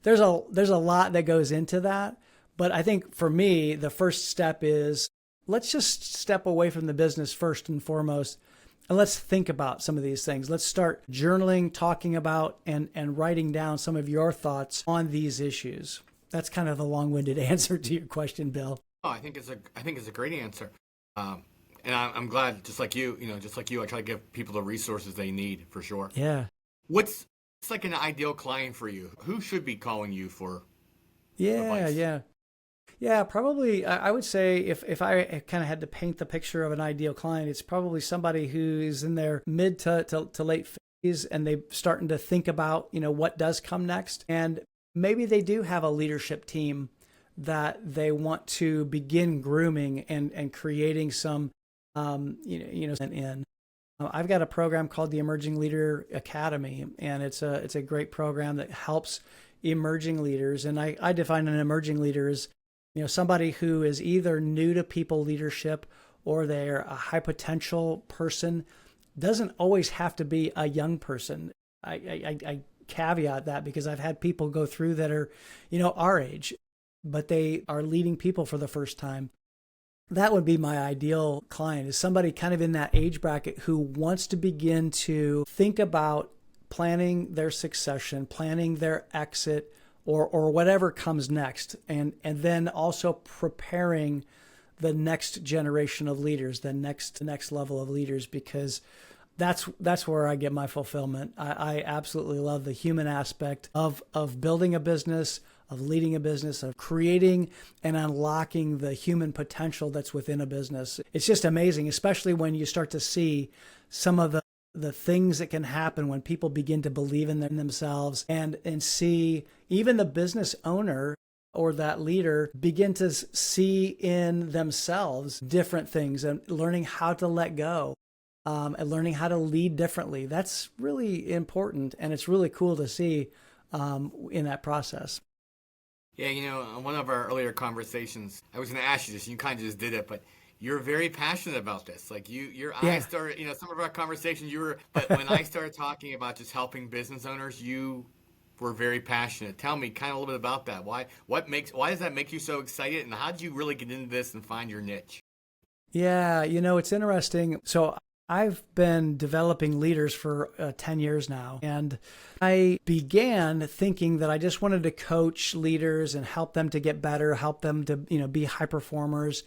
there's a lot that goes into that. But I think for me, the first step is, let's just step away from the business first and foremost, and let's think about some of these things. Let's start journaling, talking about, and writing down some of your thoughts on these issues. That's kind of a long-winded answer to your question, Bill. Oh, I think it's a great answer. And I'm glad, just like you, I try to give people the resources they need, for sure. Yeah. What's like an ideal client for you? Who should be calling you for advice? Yeah, probably. I would say if I kind of had to paint the picture of an ideal client, it's probably somebody who's in their mid to late 50s, and they're starting to think about, what does come next. And maybe they do have a leadership team that they want to begin grooming and creating some, in. I've got a program called the Emerging Leader Academy, and it's a great program that helps emerging leaders. And I define an emerging leader as, somebody who is either new to people leadership or they're a high potential person. Doesn't always have to be a young person. I caveat that because I've had people go through that are, our age, but they are leading people for the first time. That would be my ideal client, is somebody kind of in that age bracket who wants to begin to think about planning their succession, planning their exit, or whatever comes next, and then also preparing the next generation of leaders, the next level of leaders, because that's where I get my fulfillment. I absolutely love the human aspect of building a business, of leading a business, of creating and unlocking the human potential that's within a business. It's just amazing, especially when you start to see some of the things that can happen when people begin to believe in themselves, and see even the business owner or that leader begin to see in themselves different things, and learning how to let go, and learning how to lead differently. That's really important, and it's really cool to see in that process. Yeah, in one of our earlier conversations, I was going to ask you this, and you kind of just did it, but you're very passionate about this. Like your eyes Yeah. started, some of our conversations but when I started talking about just helping business owners, you were very passionate. Tell me kind of a little bit about that. Why does that make you so excited, and how did you really get into this and find your niche? Yeah, it's interesting. So I've been developing leaders for 10 years now, and I began thinking that I just wanted to coach leaders and help them to get better, help them to, be high performers.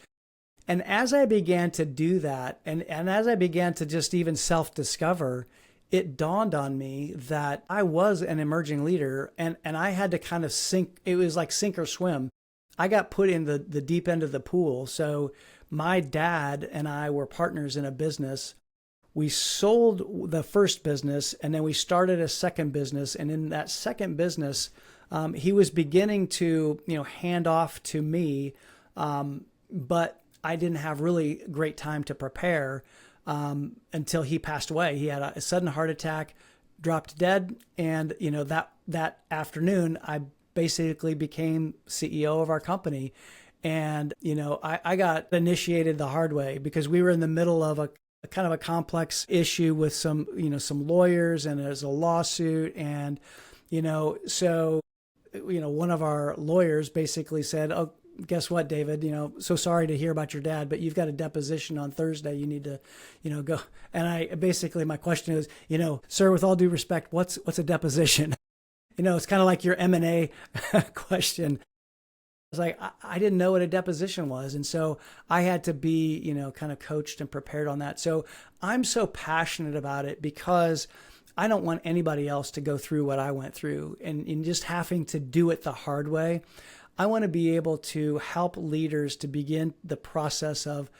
And as I began to do that, and as I began to just even self-discover, it dawned on me that I was an emerging leader, and I had to kind of sink. It was like sink or swim. I got put in the deep end of the pool. So my dad and I were partners in a business. We sold the first business, and then we started a second business. And in that second business, he was beginning to, hand off to me, but I didn't have really great time to prepare until he passed away. He had a sudden heart attack, dropped dead, and that afternoon I basically became CEO of our company. And I got initiated the hard way, because we were in the middle of a kind of a complex issue with some lawyers, and there's a lawsuit, and so one of our lawyers basically said, "Oh, guess what, David? So sorry to hear about your dad, but you've got a deposition on Thursday. You need to, go." And my question is, "Sir, with all due respect, what's a deposition?" It's kind of like your M&A question. I was like, I didn't know what a deposition was. And so I had to be, kind of coached and prepared on that. So I'm so passionate about it, because I don't want anybody else to go through what I went through, and in just having to do it the hard way. I want to be able to help leaders to begin the process of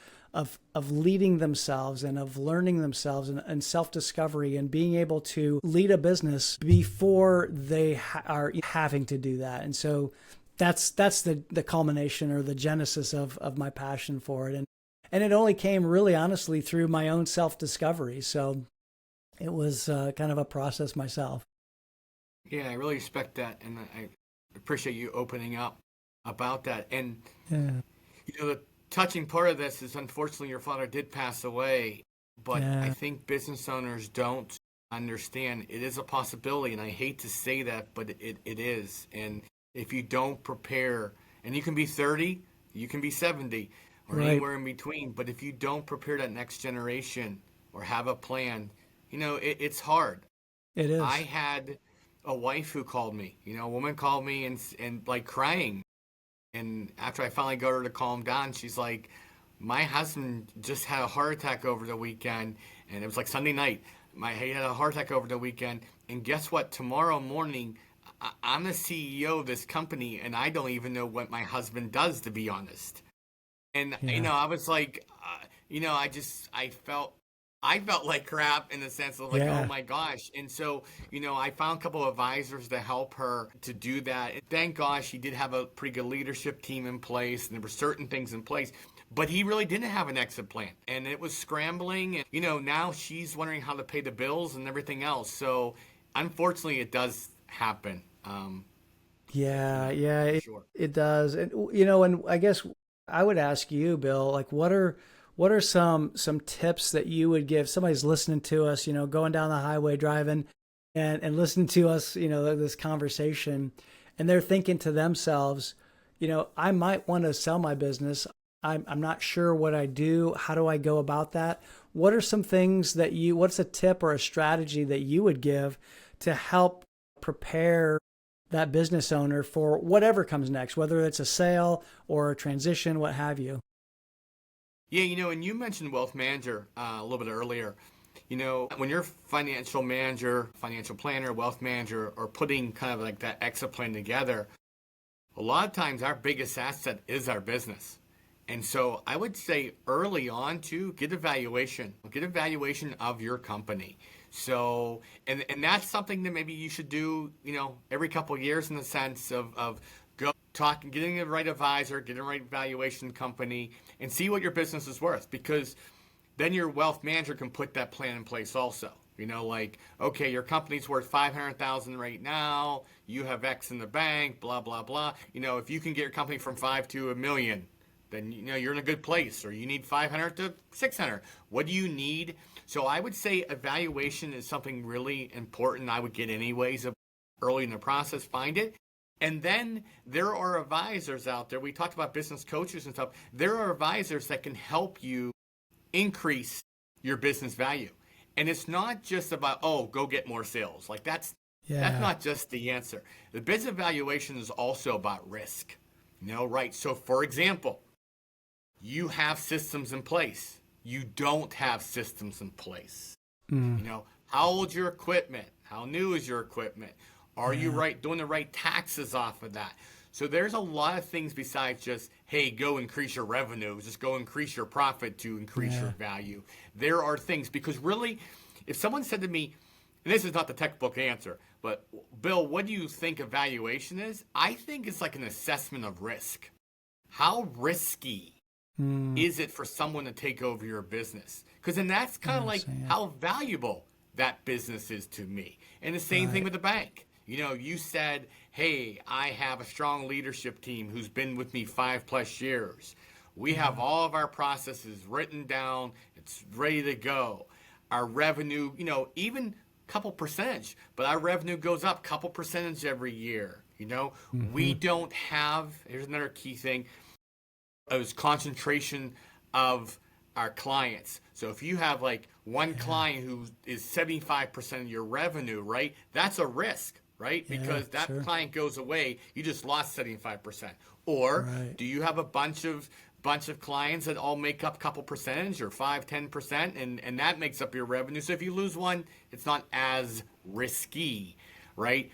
leading themselves, and of learning themselves, and self-discovery, and being able to lead a business before they are having to do that. And so that's the culmination, or the genesis of my passion for it. And it only came really honestly through my own self-discovery. So it was kind of a process myself. Yeah, I really respect that, and I appreciate you opening up about that. And Yeah. the touching part of this is, unfortunately, your father did pass away, but Yeah. I think business owners don't understand it is a possibility, and I hate to say that, but it is. And if you don't prepare, and you can be 30, you can be 70, or Right. anywhere in between, but if you don't prepare that next generation or have a plan, it's hard. It I is. had a wife who called me, a woman called me, and like crying. And after I finally got her to calm down, she's like, "My husband just had a heart attack over the weekend." And it was like Sunday night. He had a heart attack over the weekend. And guess what? Tomorrow morning, I'm the CEO of this company, and I don't even know what my husband does, to be honest. And, Yeah. I was like, I felt like crap, in the sense of like, oh Yeah. my gosh. And so, I found a couple of advisors to help her to do that. And thank gosh, she did have a pretty good leadership team in place, and there were certain things in place. But he really didn't have an exit plan, and it was scrambling. And, now she's wondering how to pay the bills and everything else. So, unfortunately, it does happen. Yeah. Yeah. For It, sure. it does. And and I guess I would ask you, Bill, like, what are some tips that you would give somebody's listening to us, going down the highway driving, and listen to us, this conversation, and they're thinking to themselves, I might want to sell my business. I'm not sure what I do. How do I go about that? What are some things what's a tip or a strategy that you would give to help prepare that business owner for whatever comes next, whether it's a sale or a transition, what have you? Yeah, and you mentioned wealth manager a little bit earlier. When your financial manager, financial planner, wealth manager are putting kind of like that exit plan together, a lot of times our biggest asset is our business. And so I would say early on to get a valuation of your company. So, and that's something that maybe you should do, every couple of years, in the sense of go talking, getting the right advisor, getting the right valuation company, and see what your business is worth, because then your wealth manager can put that plan in place also. Like, okay, your company's worth $500,000 right now. You have X in the bank, blah, blah, blah. If you can get your company from 5 to $1 million, then you're in a good place. Or you need 500 to 600. What do you need? So I would say evaluation is something really important. I would get anyways early in the process, find it. And then there are advisors out there. We talked about business coaches and stuff. There are advisors that can help you increase your business value. And it's not just about, go get more sales. Like that's not just the answer. The business valuation is also about risk. Right? So for example, you have systems in place. You don't have systems in place. How old's your equipment? How new is your equipment? Are you doing the right taxes off of that? So there's a lot of things besides just, hey, go increase your revenue. Just go increase your profit to increase your value. There are things, because really, if someone said to me, and this is not the textbook answer, but Bill, what do you think evaluation is? I think it's like an assessment of risk. How risky is it for someone to take over your business? Because then that's kind of like how valuable that business is to me. And the same thing with the bank. You said, hey, I have a strong leadership team who's been with me 5+ years. We have all of our processes written down. It's ready to go. Our revenue, even a couple percentage, but our revenue goes up a couple percentage every year. We don't have, here's another key thing, is concentration of our clients. So if you have like one client who is 75% of your revenue, right? That's a risk, right? Because that client goes away, you just lost 75%. Or do you have a bunch of clients that all make up a couple percentage, or 5-10%, and that makes up your revenue? So if you lose one, it's not as risky, right?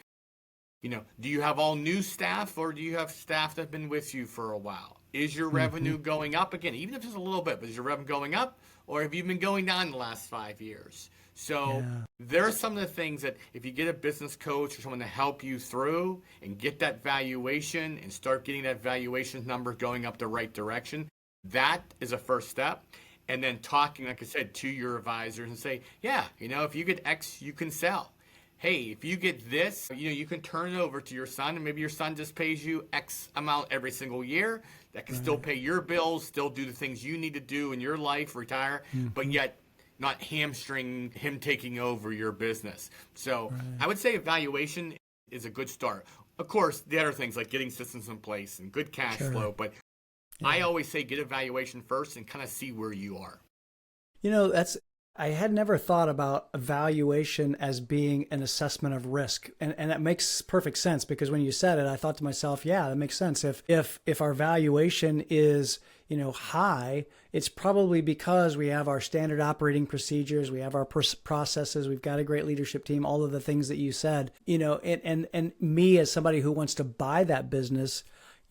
Do you have all new staff, or do you have staff that have been with you for a while? Is your revenue going up again, even if it's a little bit, but is your revenue going up, or have you been going down the last 5 years? So there are some of the things that if you get a business coach or someone to help you through and get that valuation and start getting that valuation number going up the right direction, that is a first step. And then talking, like I said, to your advisors and say, if you get X, you can sell. Hey, if you get this, you can turn it over to your son, and maybe your son just pays you X amount every single year. That can still pay your bills, still do the things you need to do in your life, retire, but yet not hamstring him taking over your business. So I would say evaluation is a good start. Of course, the other things like getting systems in place and good cash flow, but I always say get evaluation first and kind of see where you are. I had never thought about evaluation as being an assessment of risk. And that makes perfect sense, because when you said it, I thought to myself, that makes sense. If our valuation is, high, it's probably because we have our standard operating procedures, we have our processes, we've got a great leadership team, all of the things that you said, and me as somebody who wants to buy that business,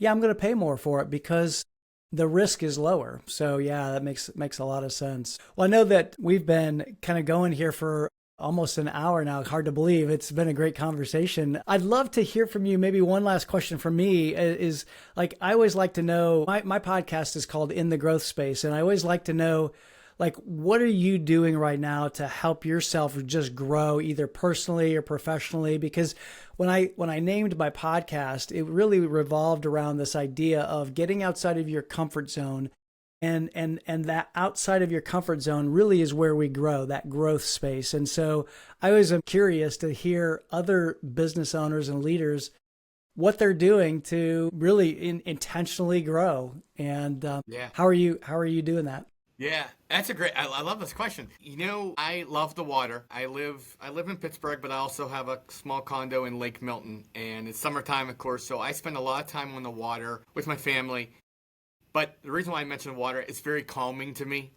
I'm going to pay more for it because the risk is lower. So that makes a lot of sense. Well, I know that we've been kind of going here for almost an hour now. Hard to believe. It's been a great conversation. I'd love to hear from you. Maybe one last question from me is, like, I always like to know, my podcast is called In the Growth Space, and I always like to know, like, what are you doing right now to help yourself just grow, either personally or professionally? Because when I named my podcast, it really revolved around this idea of getting outside of your comfort zone and that outside of your comfort zone really is where we grow, that growth space. And so I always am curious to hear other business owners and leaders what they're doing to really intentionally grow. And Yeah. how are you doing that? Yeah, that's a great. I love this question. I love the water. I live in Pittsburgh, but I also have a small condo in Lake Milton, and it's summertime, of course. So I spend a lot of time on the water with my family. But the reason why I mention water, it's very calming to me.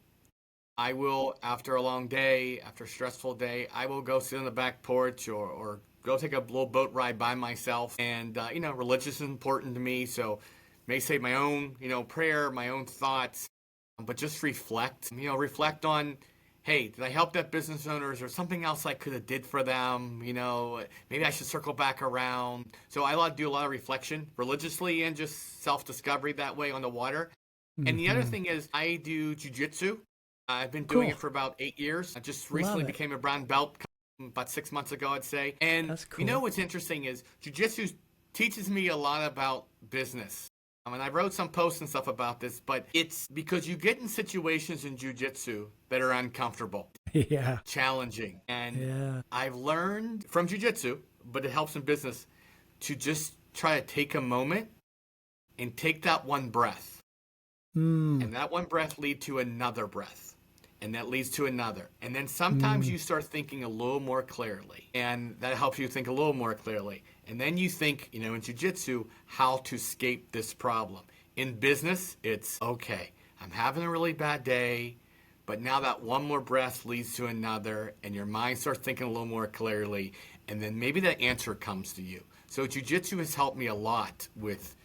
I will, after a long day, after a stressful day, I will go sit on the back porch or go take a little boat ride by myself. And religious is important to me, so may say my own, prayer, my own thoughts, but just reflect on, hey, did I help that business owner? Is there something else I could have did for them? Maybe I should circle back around. So I do a lot of reflection religiously and just self-discovery that way on the water. And the other Hmm. thing is I do jujitsu. I've been doing Cool. it for about 8 years. I just Love recently it. became a brown belt about 6 months ago, I'd say. And That's cool. what's interesting is jujitsu teaches me a lot about business. And I wrote some posts and stuff about this, but it's because you get in situations in jujitsu that are uncomfortable, Yeah. challenging. And Yeah. I've learned from jujitsu, but it helps in business, to just try to take a moment and take that one breath. Mm. And that one breath lead to another breath. And that leads to another. And then sometimes Mm. you start thinking a little more clearly. And that helps you think a little more clearly. And then you think, in jiu-jitsu, how to escape this problem. In business, it's, okay, I'm having a really bad day, but now that one more breath leads to another, and your mind starts thinking a little more clearly, and then maybe that answer comes to you. So jiu-jitsu has helped me a lot with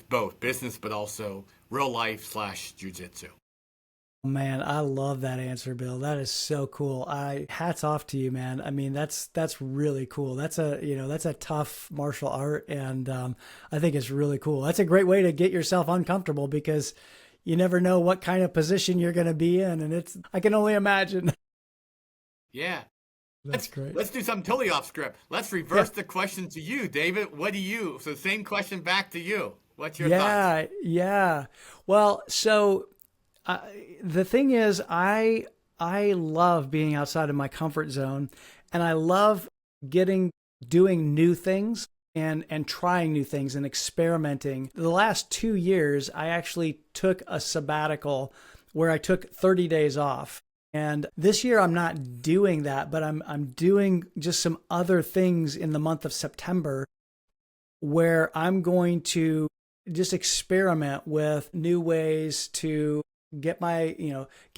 both business, but also real life / jiu-jitsu. Man, I love that answer, Bill. That is so cool. I hats off to you, man. I mean, that's really cool. That's a tough martial art, and I think it's really cool. That's a great way to get yourself uncomfortable because you never know what kind of position you're going to be in, and I can only imagine. Yeah. That's Let's great. let's do something totally off script. Let's Yeah. reverse the question to you, David. What do you? So same question back to you. What's your thoughts? Yeah, yeah. Well, so the thing is, I love being outside of my comfort zone, and I love getting doing new things and trying new things and experimenting. The last 2 years, I actually took a sabbatical where I took 30 days off. And this year I'm not doing that, but I'm doing just some other things in the month of September where I'm going to just experiment with new ways to get my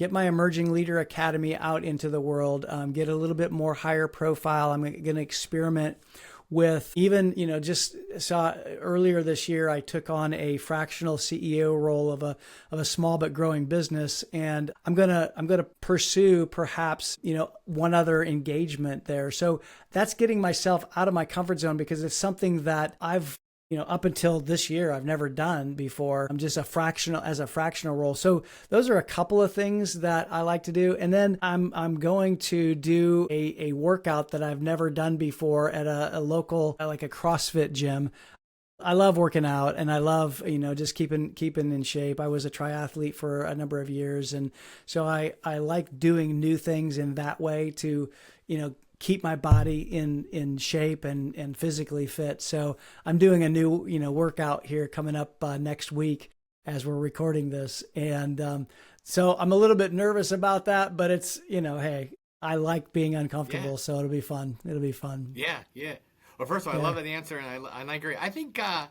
emerging leader academy out into the world, get a little bit more higher profile. I'm going to experiment with even, just saw earlier this year, I took on a fractional CEO role of a small but growing business. And I'm gonna pursue perhaps, one other engagement there. So that's getting myself out of my comfort zone because it's something that up until this year, I've never done before. I'm just as a fractional role. So those are a couple of things that I like to do. And then I'm going to do a workout that I've never done before at a local, like a CrossFit gym. I love working out and I love, just keeping in shape. I was a triathlete for a number of years. And so I like doing new things in that way to, keep my body in shape and physically fit. So I'm doing a new, workout here coming up next week as we're recording this. And so I'm a little bit nervous about that, but it's, hey, I like being Yeah, uncomfortable. So it'll be fun. It'll be fun. yeah, yeah. Well, first of all, I Yeah. love that answer, and I agree. I think I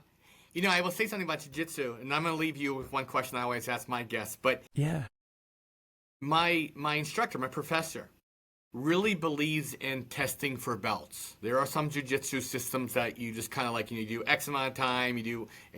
will say something about jiu-jitsu, and I'm going to leave you with one question I always ask my guests. But Yeah. my instructor, my professor, really believes in testing for belts. There are some jiu-jitsu systems that you just kind of like, you do X amount of time, and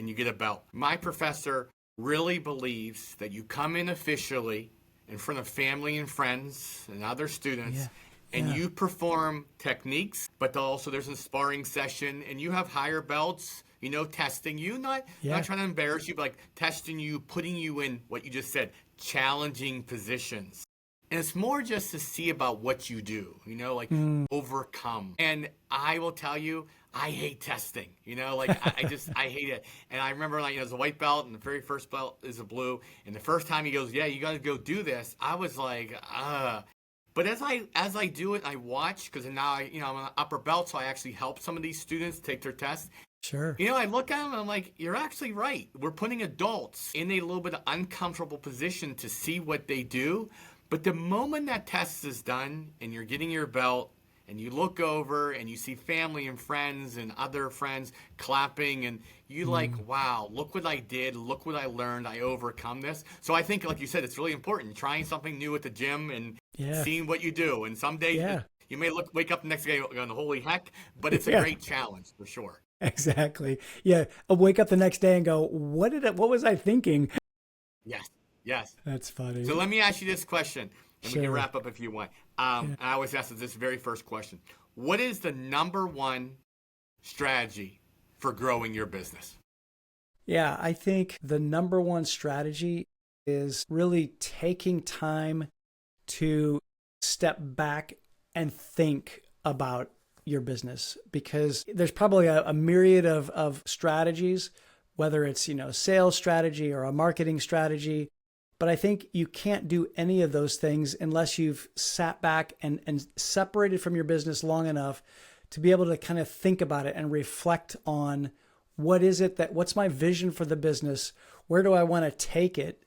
you get a belt. My professor really believes that you come in officially in front of family and friends and other Yeah. students, and Yeah. you perform techniques, but also there's a sparring session, and you have higher belts, testing you, not Yeah. trying to embarrass you, but like testing you, putting you in what you just said, challenging positions. And it's more just to see about what you do, like Mm. overcome. And I will tell you, I hate testing, like I hate it. And I remember like, it's a white belt and the very first belt is a blue. And the first time he goes, yeah, you got to go do this. I was like, But as I do it, I watch because now I'm an upper belt, so I actually help some of these students take their test. Sure. I look at them and I'm like, you're actually right. We're putting adults in a little bit of uncomfortable position to see what they do. But the moment that test is done and you're getting your belt and you look over and you see family and friends and other friends clapping and you like, wow, look what I did. Look what I learned. I overcome this. So I think, like you said, it's really important trying something new at the gym and seeing what you do. And some days you may wake up the next day going, holy heck, but it's a great challenge for sure. Exactly. Yeah. I'll wake up the next day and go, what was I thinking? Yes. Yes. That's funny. So let me ask you this question, and we can Sure. wrap up if you want. I always ask this very first question. What is the number one strategy for growing your business? Yeah, I think the number one strategy is really taking time to step back and think about your business, because there's probably a myriad of strategies, whether it's, sales strategy or a marketing strategy. But I think you can't do any of those things unless you've sat back and separated from your business long enough to be able to kind of think about it and reflect on what's my vision for the business? Where do I want to take it?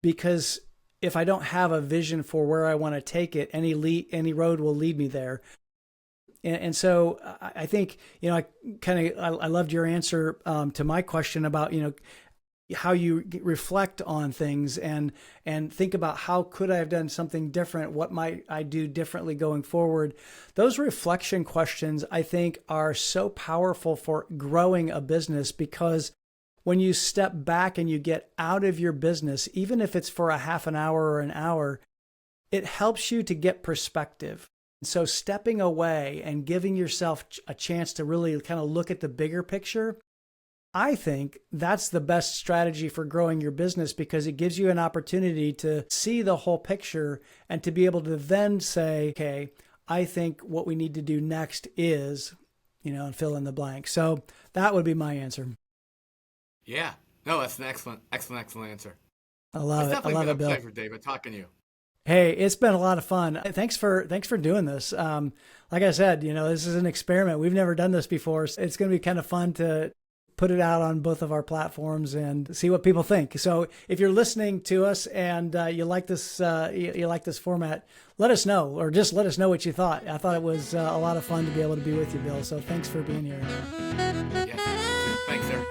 Because if I don't have a vision for where I want to take it, any road will lead me there. And so I think, I loved your answer to my question about, how you reflect on things and think about how could I have done something different? What might I do differently going forward? Those reflection questions, I think, are so powerful for growing a business, because when you step back and you get out of your business, even if it's for a half an hour or an hour, it helps you to get perspective. So stepping away and giving yourself a chance to really kind of look at the bigger picture, I think that's the best strategy for growing your business, because it gives you an opportunity to see the whole picture and to be able to then say, okay, I think what we need to do next is, and fill in the blank. So that would be my answer. Yeah. No, that's an excellent answer. I love It's it. I definitely love been it, a Bill. pleasure, David, talking to you. Hey, it's been a lot of fun. Thanks for doing this. Like I said, this is an experiment. We've never done this before. It's going to be kind of fun to put it out on both of our platforms and see what people think. So if you're listening to us and you like this, you like this format, let us know, or just let us know what you thought. I thought it was a lot of fun to be able to be with you, Bill. So thanks for being here. Yes. Thanks, sir.